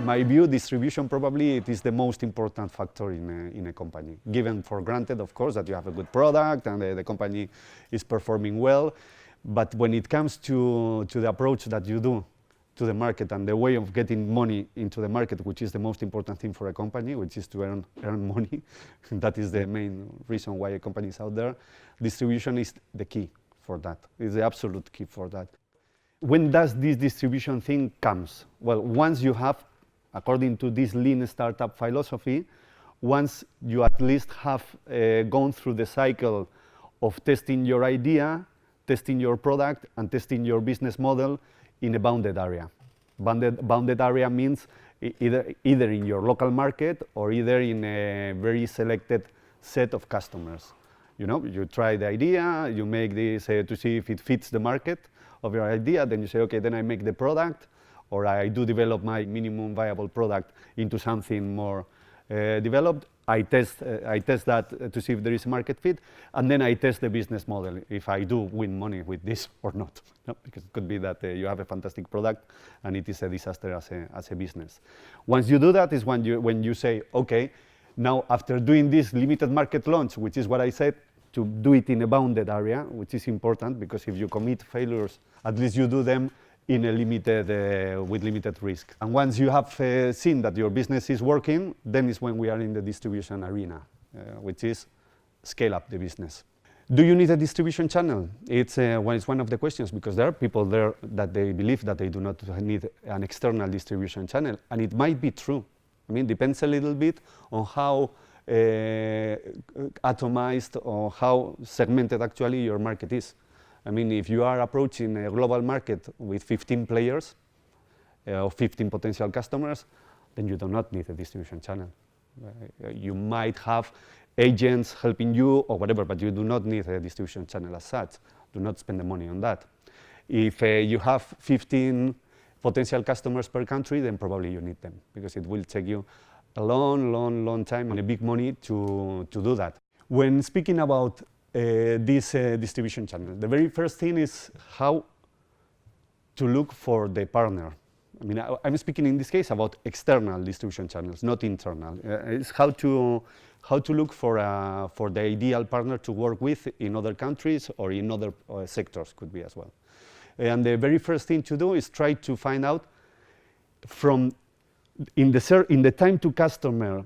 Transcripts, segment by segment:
my view, distribution probably it is the most important factor in a company. Given for granted, of course, that you have a good product and the company is performing well. But when it comes to the approach that you do to the market and the way of getting money into the market, which is the most important thing for a company, which is to earn money, that is the main reason why a company is out there, distribution is the key for that. It's the absolute key for that. When does this distribution thing comes? Well, once you have, according to this lean startup philosophy, once you at least have gone through the cycle of testing your idea, testing your product, and testing your business model in a bounded area. Bounded area means either in your local market or either in a very selected set of customers. You know, you try the idea, you make this to see if it fits the market of your idea, then you say, okay, then I make the product, or I do develop my minimum viable product into something more developed. I test that to see if there is a market fit, and then I test the business model, if I do win money with this or not. No? Because it could be that you have a fantastic product and it is a disaster as a business. Once you do that is when you say, okay, now after doing this limited market launch, which is what I said, to do it in a bounded area, which is important, because if you commit failures, at least you do them in a with limited risk. And once you have seen that your business is working, then is when we are in the distribution arena, which is scale up the business. Do you need a distribution channel? It's one of the questions, because there are people there that they believe that they do not need an external distribution channel, and it might be true. I mean, depends a little bit on how atomized or how segmented actually your market is. I mean, if you are approaching a global market with 15 players or 15 potential customers, then you do not need a distribution channel. You might have agents helping you or whatever, but you do not need a distribution channel as such. Do not spend the money on that. If you have 15 potential customers per country, then probably you need them, because it will take you a long time and a big money to do that. When speaking about this distribution channel, the very first thing is how to look for the partner. I mean, I'm speaking in this case about external distribution channels, not internal. It's how to look for the ideal partner to work with in other countries or in other sectors, could be as well. And the very first thing to do is try to find out in the time to customer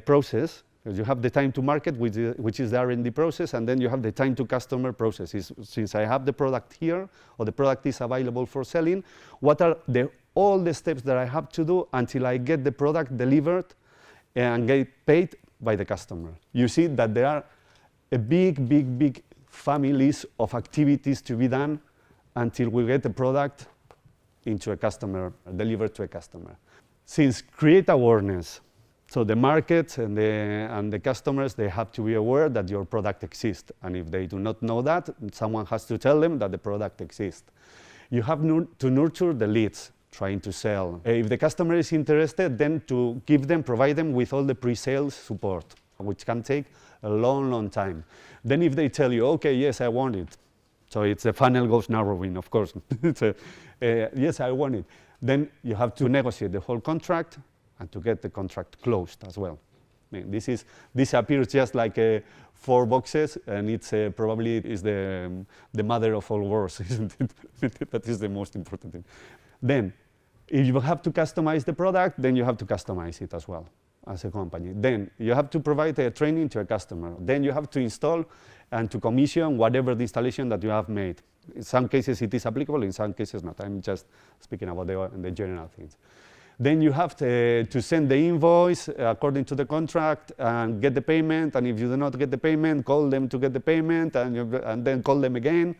process, because you have the time to market, which is the R&D process, and then you have the time to customer process. Since I have the product here, or the product is available for selling, what are all the steps that I have to do until I get the product delivered and get paid by the customer? You see that there are a big families of activities to be done until we get the product into a customer, delivered to a customer. Since create awareness, so the markets and the customers, they have to be aware that your product exists. And if they do not know that, someone has to tell them that the product exists. You have to nurture the leads, trying to sell. If the customer is interested, then to provide them with all the pre-sales support, which can take a long time. Then if they tell you, okay, yes, I want it. So it's a funnel goes narrowing, of course. Yes, I want it. Then you have to negotiate the whole contract and to get the contract closed as well. I mean, this appears just like 4 boxes, and it's probably is the mother of all wars, isn't it? That is the most important thing. Then, if you have to customize the product, then you have to customize it as well as a company. Then you have to provide a training to a customer. Then you have to install and to commission whatever the installation that you have made. In some cases it is applicable, in some cases not. I'm just speaking about the general things. Then you have to send the invoice according to the contract and get the payment. And if you do not get the payment, call them to get the payment, and then call them again.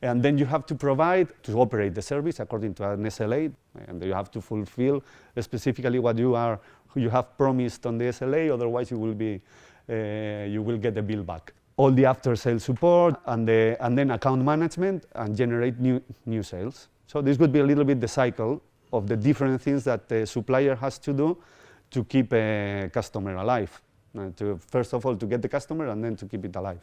And then you have to provide to operate the service according to an SLA, and you have to fulfill specifically what you have promised on the SLA. Otherwise, you will get the bill back. All the after-sale support and then account management and generate new sales. So this would be a little bit the cycle of the different things that the supplier has to do to keep a customer alive. First of all, to get the customer, and then to keep it alive.